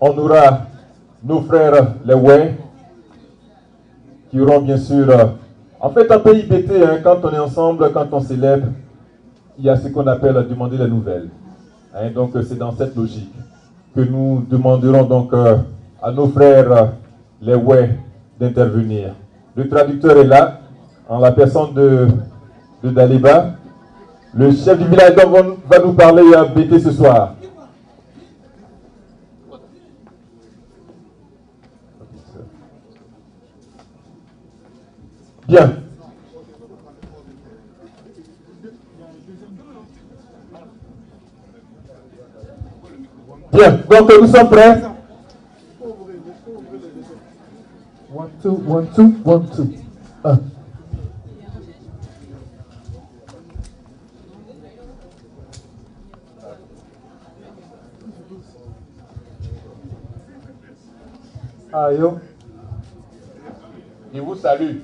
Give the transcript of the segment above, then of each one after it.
On aura nos frères les Way qui auront bien sûr... en fait, en pays BT, hein, quand on est ensemble, quand on célèbre, il y a ce qu'on appelle demander la nouvelle. Hein, donc c'est dans cette logique que nous demanderons donc à nos frères les Way d'intervenir. Le traducteur est là, en la personne de Daliba. Le chef du village donc, va nous parler à BT ce soir. Bien. Bien, donc nous sommes prêts. 1, 2, 1, 2, 1, 2. 1. Ayo. Je vous salue.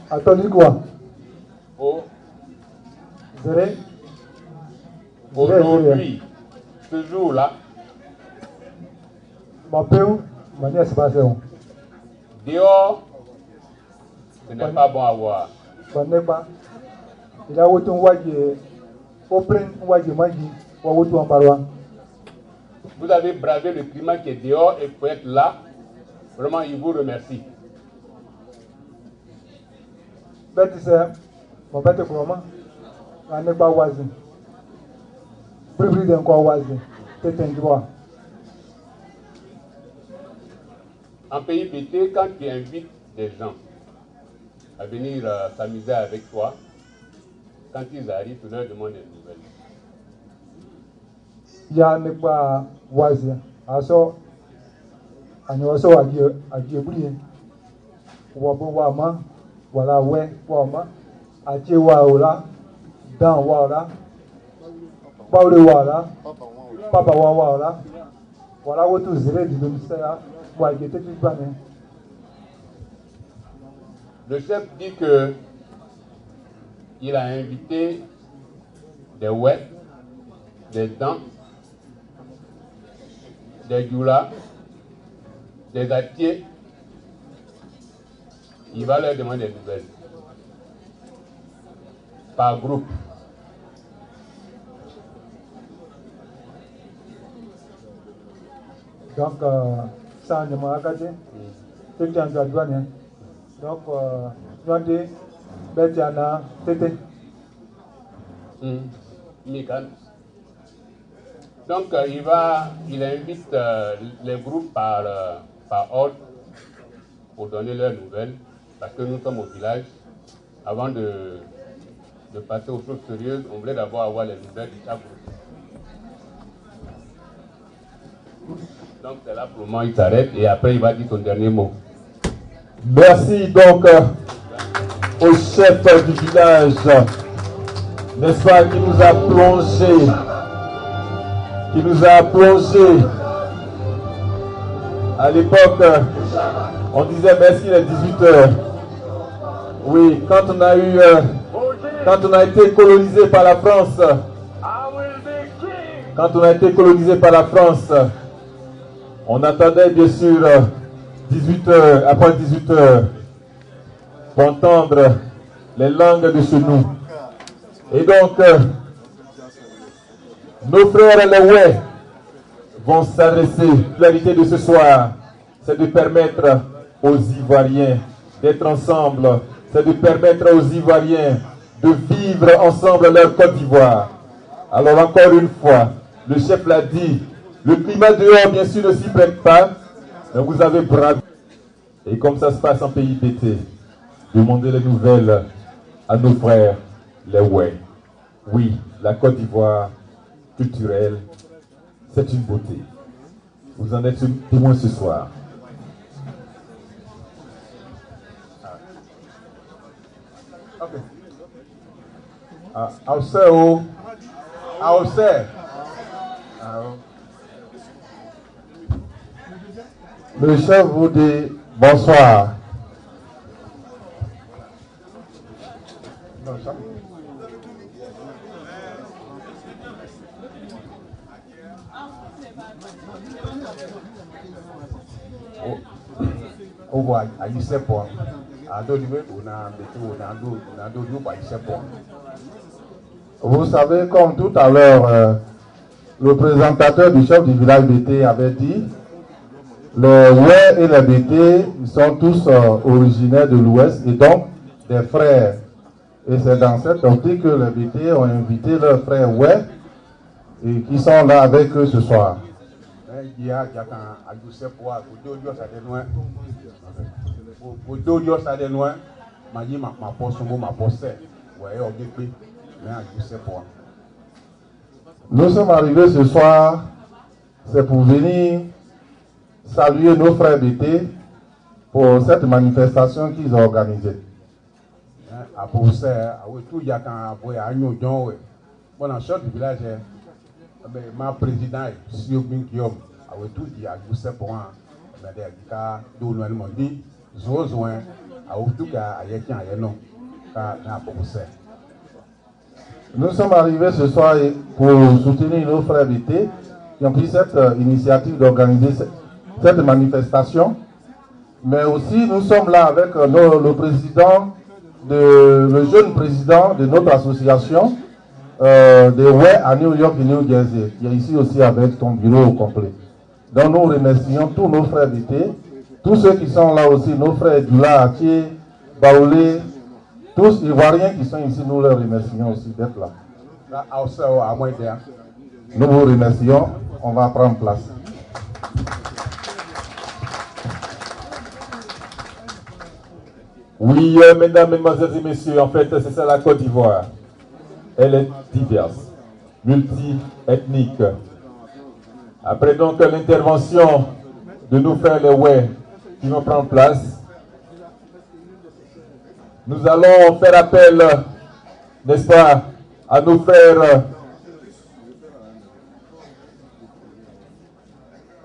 Attendez quoi? Aujourd'hui, ce jour-là, dehors, ce n'est pas bon à voir. Vous avez bravé le climat qui est dehors et pour être là, vraiment, il vous remercie. En pays BT, quand tu invites des gens à venir s'amuser avec toi, quand ils arrivent, tu leur demandes des nouvelles. Ya ne pas wazi aso anyoso ajebuli wabo wama wala we wama aje wa ola dan wa ola baure wa ola papa wa ola wala wotu zire di domisa wa gete tibane. Le chef dit que il a invité des ouais, des dents, des djoulas, des atiers. Il va leur demander des nouvelles. Par groupe. Donc, ça ne m'a pas dit. C'est un douane. Donc, Yandi, Betiana, Tété. Donc, il invite les groupes par ordre pour donner leurs nouvelles, parce que nous sommes au village. Avant de passer aux choses sérieuses, on voulait d'abord avoir les nouvelles de chaque groupe. Donc, c'est là pour le moment, il s'arrête et après, il va dire son dernier mot. Merci donc au chef du village, n'est-ce pas, qui nous a plongé à l'époque, on disait merci les 18h. Oui, quand on a été colonisé par la France, on attendait bien sûr 18h, après 18h, pour entendre les langues de chez nous. Et donc, nos frères les Way vont s'adresser. La finalité de ce soir, c'est de permettre aux Ivoiriens d'être ensemble. C'est de permettre aux Ivoiriens de vivre ensemble leur Côte d'Ivoire. Alors encore une fois, le chef l'a dit, le climat dehors bien sûr ne s'y prête pas, mais vous avez bravé. Et comme ça se passe en pays BT, demandez les nouvelles à nos frères les Way. Oui, la Côte d'Ivoire culturelle, c'est une beauté. Vous en êtes témoin ce soir. Le chef vous dit bonsoir. Au voit à Yusepon. Vous savez, comme tout à l'heure, le présentateur du chef du village BT avait dit, les Oué et les BT sont tous originaires de l'Ouest et donc des frères. Et c'est dans cette optique que les BT ont invité leurs frères Oué et qui sont là avec eux ce soir. Nous sommes arrivés ce soir, c'est pour venir saluer nos frères BT pour cette manifestation qu'ils ont organisée. Bon, en short du village, ma président, Siobin Guillaume, a tout dit à Youssef pour un, nous sommes arrivés ce soir pour soutenir nos frères BT qui ont pris cette initiative d'organiser cette manifestation. Mais aussi, nous sommes là avec le président, le jeune président de notre association de Oué à New York et New Jersey, qui est ici aussi avec ton bureau au complet. Donc nous remercions tous nos frères BT, tous ceux qui sont là aussi, nos frères Dula, Atié, Baoulé, tous Ivoiriens qui sont ici, nous les remercions aussi d'être là. Nous vous remercions, on va prendre place. Oui, mesdames, mesdemoiselles et messieurs, en fait, c'est ça la Côte d'Ivoire. Elle est diverse, multi-ethnique. Après donc l'intervention de nos frères les Oué qui vont prendre place, nous allons faire appel, n'est-ce pas, à nos frères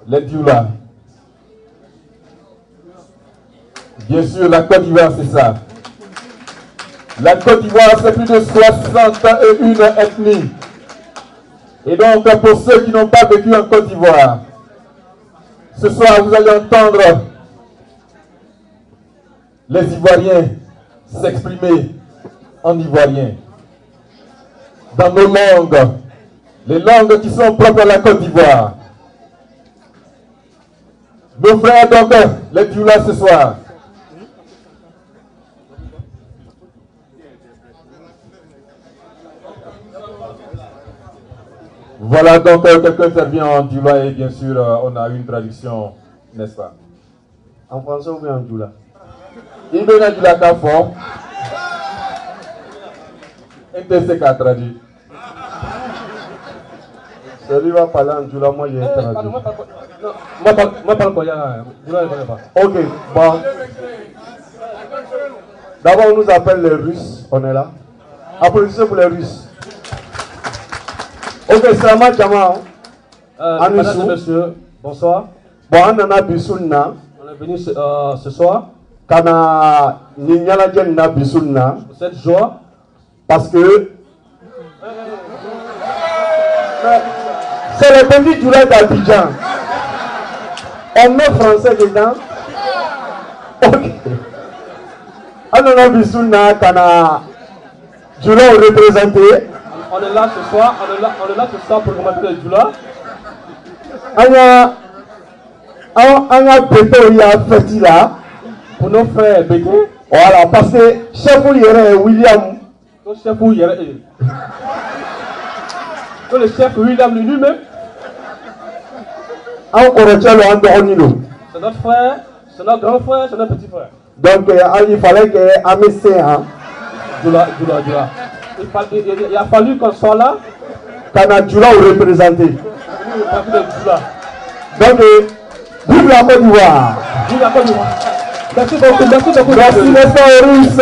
les Dioula. Bien sûr, la Côte d'Ivoire, c'est ça. La Côte d'Ivoire, c'est plus de 61 ethnies. Et donc, pour ceux qui n'ont pas vécu en Côte d'Ivoire, ce soir, vous allez entendre les Ivoiriens s'exprimer en ivoirien. Dans nos langues, les langues qui sont propres à la Côte d'Ivoire. Nos frères, donc, les Dioula ce soir. Voilà, donc quelqu'un intervient en Dioula et bien sûr on a une traduction, n'est-ce pas? En français ou bien en Dioula? Il y a Dioula qu'à fond. NTC qu'a traduit. Celui va parler en Dioula, moi j'ai traduit. Moi parle pas, Dioula ne connais pas. Ok, bon. D'abord on nous appelle les Russes, on est là. Applaudissez pour les Russes. Ok, Salama Djama. Madame et monsieur, bonsoir. Bon, on en a Bissouna. On est venu ce soir. Kana Ninyala Djenna Bissouna. Cette joie. Parce que c'est le petit Dioula d'Abidjan. On met français dedans. Ok. On en a Bissouna, Kana Dioula représenté. On est là ce soir, on est là ce soir pour remettre le Dioula. On a Béto, il y a fait là. Pour nos frères Béto. Voilà, parce que chef William. Le chef le chef William lui-même. C'est notre frère, c'est notre grand frère, c'est notre petit frère. Donc il fallait que Amessé, hein. Dioula. Il a fallu qu'on soit là. Kana Dioula ou représenté. Donc, vive la Côte d'Ivoire. Vive la Côte d'Ivoire. Merci beaucoup. Merci les frères russes.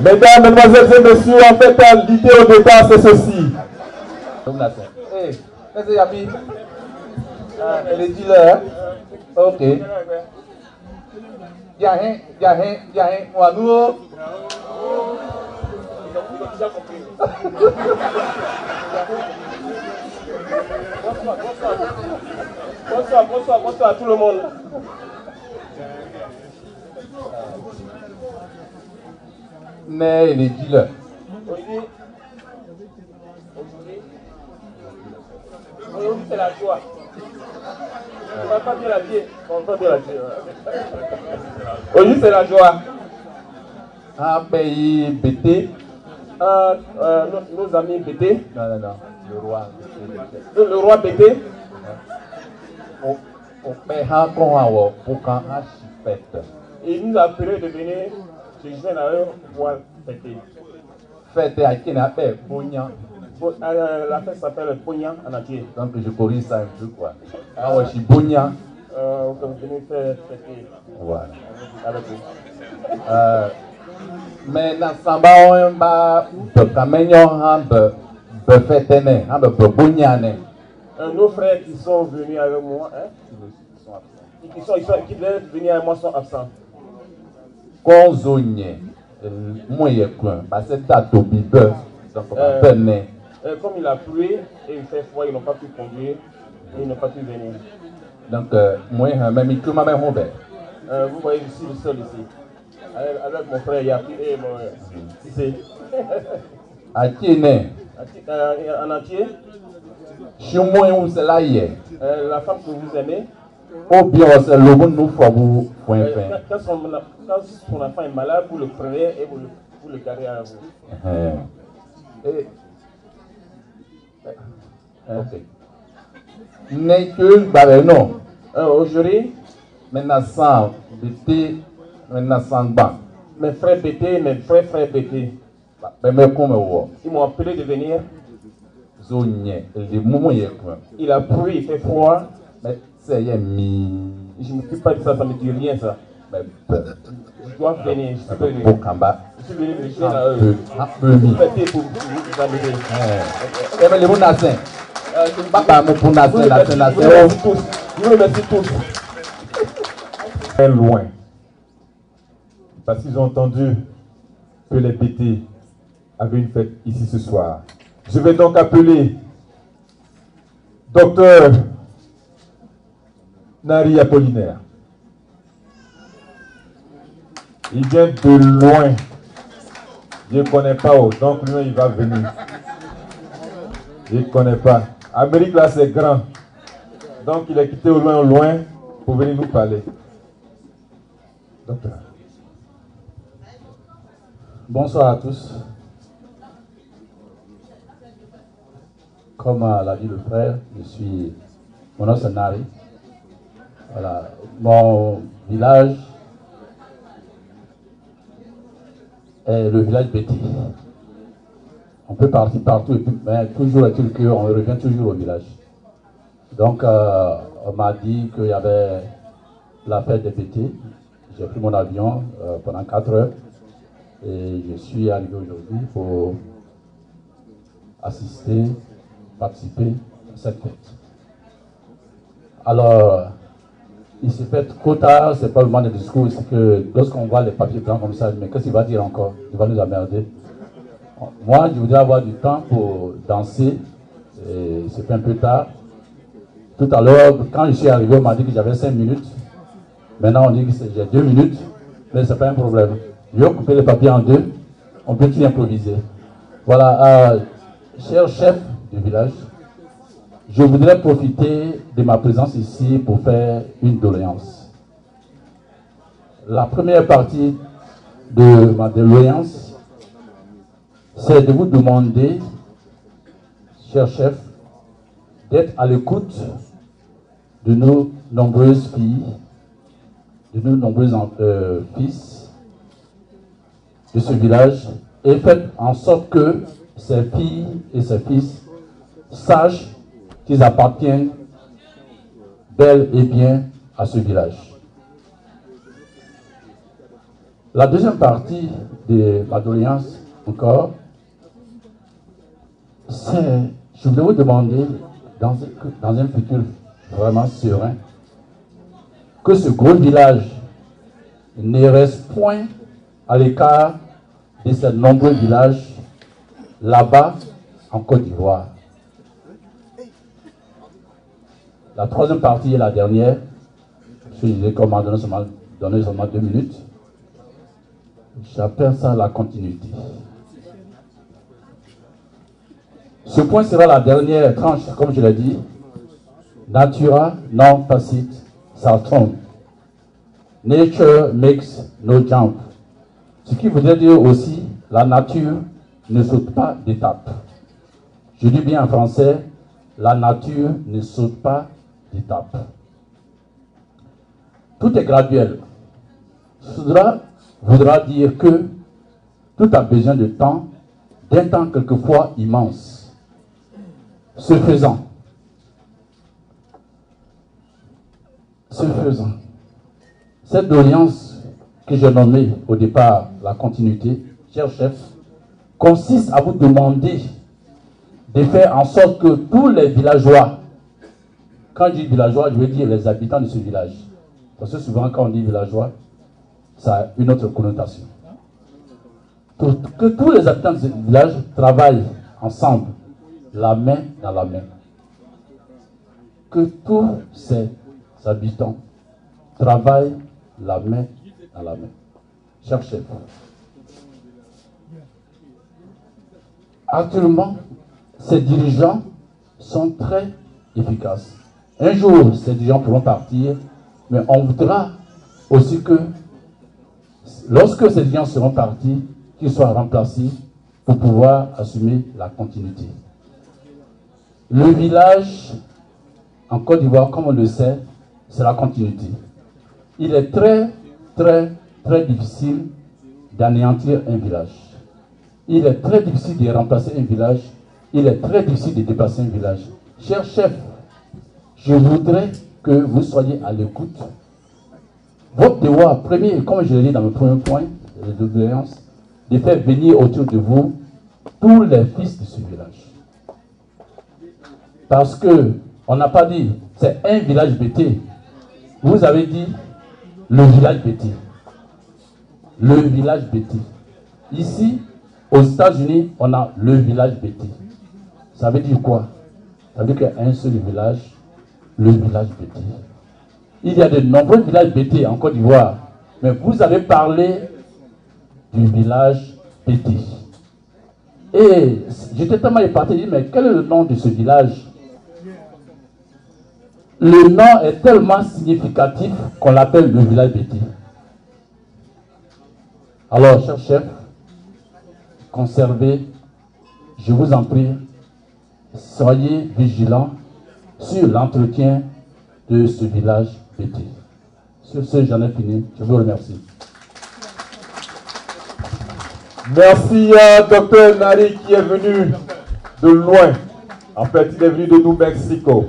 Mesdames, mesdemoiselles et messieurs, en fait, l'idée au départ, c'est ceci. Qu'est-ce qu'il y a mis? Elle est dit là. Ok. Y'a rien, on va nous. Bonsoir à tout le monde. Mais les dealers. Aujourd'hui, c'est la joie. On va pas bien la vie. Aujourd'hui, c'est la joie. Un pays BT. Nos amis BT. Non. Le roi. Le roi BT. Au pays Hankohawa, pour quand archipête. Il nous a appelé de venir chez eux pour fêter. Fête à qui n'a pas Bognan. La fête s'appelle Bognan en entier. Donc je corrige ça un peu quoi. Ah ouais, je suis Bognan. Vous venez faire fêter. Voilà. Avec vous. Mais dans Samba, on va nos frères qui sont venus avec moi, qui devaient venir avec moi sont absents. Comme il a plu et il fait froid, ils n'ont pas pu conduire et ils n'ont pas pu venir. Donc, moi, vous voyez, je suis le seul ici. Avec mon frère Yapi et mon Cissé. En entier. La femme que vous aimez. Quand son enfant est malade, vous le prenez et vous le gardez à vous. Aujourd'hui, mes frères BT, mes frères BT, ils m'ont appelé de venir. Il a plu, il fait froid. Je ne m'occupe pas de ça, ça ne me dit rien ça. Je dois venir, je suis venu. Je suis venu me jeter à eux. Fêter pour vous amener. Je vous remercie tous. Très loin. Parce qu'ils ont entendu que les BT avaient une fête ici ce soir. Je vais donc appeler Docteur Nari Apollinaire. Il vient de loin. Je ne connais pas, donc lui il va venir. Je ne connais pas. Amérique là c'est grand. Donc il a quitté au loin pour venir nous parler. Docteur. Bonsoir à tous. Comme l'a dit le frère, mon nom c'est Nari. Voilà. Mon village est le village Béti. On peut partir partout, mais toujours est-il qu'on revient toujours au village. Donc, on m'a dit qu'il y avait la fête des Béti. J'ai pris mon avion pendant 4 heures et je suis arrivé aujourd'hui pour participer à cette fête. Alors, il se fait trop tard, c'est pas le moment de discours, c'est que lorsqu'on voit les papiers blancs comme ça, mais qu'est-ce qu'il va dire encore? Il va nous emmerder. Moi, je voudrais avoir du temps pour danser, et c'est fait un peu tard. Tout à l'heure, quand je suis arrivé, on m'a dit que j'avais 5 minutes. Maintenant, on dit que j'ai 2 minutes, mais c'est pas un problème. Je vais couper les papiers en 2, on peut tout improviser. Voilà, cher chef du village, je voudrais profiter de ma présence ici pour faire une doléance. La première partie de ma doléance, c'est de vous demander, cher chef, d'être à l'écoute de nos nombreuses filles, de nos nombreux fils de ce village et faites en sorte que ces filles et ces fils sachent qu'ils appartiennent bel et bien à ce village. La deuxième partie de ma doléance, encore, c'est, je voulais vous demander, dans un futur vraiment serein, que ce gros village ne reste point à l'écart de ces nombreux villages là-bas, en Côte d'Ivoire. La troisième partie est la dernière. Je disais qu'on m'a donné seulement 2 minutes. J'appelle ça la continuité. Ce point sera la dernière tranche, comme je l'ai dit. Natura non facit saltum. Nature makes no jump. Ce qui voudrait dire aussi, la nature ne saute pas d'étape. Je dis bien en français, la nature ne saute pas d'étape. Tout est graduel. Cela voudra dire que tout a besoin de temps, d'un temps quelquefois immense. Ce faisant, cette doléance que j'ai nommée au départ la continuité, cher chef, consiste à vous demander de faire en sorte que tous les villageois, quand je dis villageois, je veux dire les habitants de ce village, parce que souvent quand on dit villageois, ça a une autre connotation. Que tous les habitants de ce village travaillent ensemble, la main dans la main. Que tous ces habitants travaillent la main dans la main. Cher chef, actuellement, ces dirigeants sont très efficaces. Un jour, ces dirigeants pourront partir, mais on voudra aussi que, lorsque ces dirigeants seront partis, qu'ils soient remplacés pour pouvoir assumer la continuité. Le village, en Côte d'Ivoire, comme on le sait, c'est la continuité. Il est très, très, très difficile d'anéantir un village. Il est très difficile de remplacer un village. Il est très difficile de dépasser un village. Cher chef, je voudrais que vous soyez à l'écoute. Votre devoir premier, comme je l'ai dit dans le premier point, de doléance, de faire venir autour de vous tous les fils de ce village. Parce que on n'a pas dit c'est un village BT. Vous avez dit le village BT. Le village BT. Ici, aux États-Unis, on a le village BT. Ça veut dire quoi? Ça veut dire qu'il y a un seul village, le village BT. Il y a de nombreux villages BT en Côte d'Ivoire, mais vous avez parlé du village BT. Et j'étais tellement épaté, je dis, mais quel est le nom de ce village? Le nom est tellement significatif qu'on l'appelle le village BT. Alors, cher chef, conservez, je vous en prie, soyez vigilants sur l'entretien de ce village BT. Sur ce, j'en ai fini. Je vous remercie. Merci à Dr Nari qui est venu de loin. En fait, il est venu de New Mexico.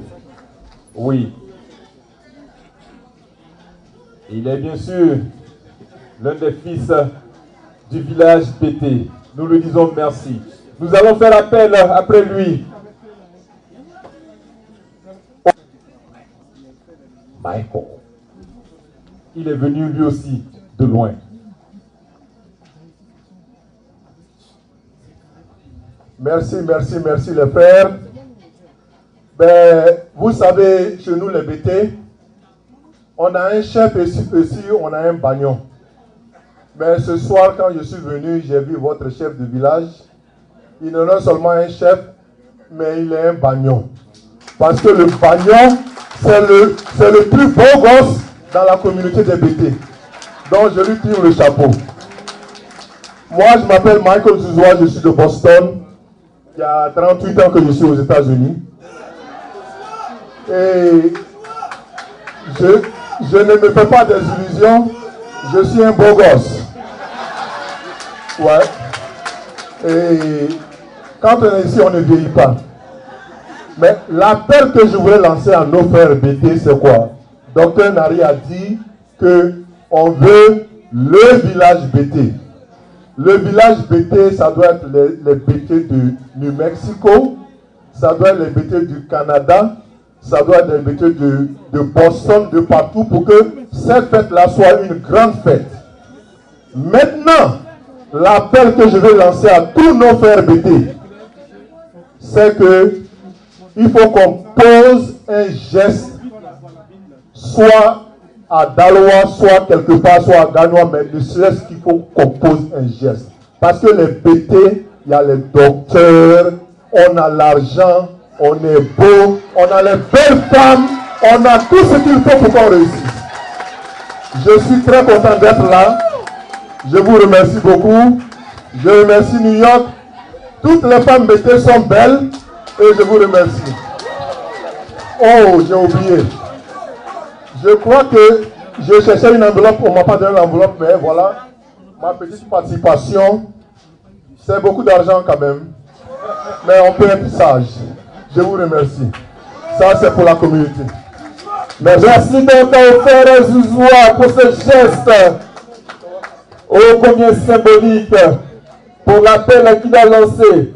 Oui. Il est bien sûr l'un des fils du village BT. Nous lui disons merci. Nous allons faire appel après lui. Michael. Il est venu lui aussi de loin. Merci, merci, merci les frères. Ben, vous savez, chez nous les BT, on a un chef et ici on a un bagnon. Mais ce soir, quand je suis venu, j'ai vu votre chef de village. Il n'est pas seulement un chef, mais il est un bagnon. Parce que le bagnon, c'est le plus beau gosse dans la communauté des BT. Donc je lui tire le chapeau. Moi, je m'appelle Michael Zouzoua, je suis de Boston. Il y a 38 ans que je suis aux États-Unis. Et je ne me fais pas des illusions. Je suis un beau gosse. Ouais. Et quand on est ici, on ne vieillit pas. Mais l'appel que je voulais lancer à nos frères BT, c'est quoi? Dr Nari a dit qu'on veut le village BT. Le village BT, ça doit être les BT de New Mexico, ça doit être les BT du Canada, ça doit être les BT de Boston, de partout, pour que cette fête-là soit une grande fête. Maintenant, l'appel que je vais lancer à tous nos frères BT, c'est que il faut qu'on pose un geste, soit à Daloa, soit quelque part, soit à Ganois, mais ne serait-ce qu'il faut qu'on pose un geste. Parce que les BT, il y a les docteurs, on a l'argent, on est beau, on a les belles femmes, on a tout ce qu'il faut pour qu'on réussisse. Je suis très content d'être là. Je vous remercie beaucoup. Je remercie New York. Toutes les femmes BT sont belles et je vous remercie. Oh, j'ai oublié. Je crois que je cherchais une enveloppe, on ne m'a pas donné l'enveloppe, mais voilà, ma petite participation. C'est beaucoup d'argent quand même, mais on peut être sage. Je vous remercie. Ça, c'est pour la communauté. Merci donc au frère Zouzoua pour ce geste ô combien symbolique pour l'appel qu'il a lancé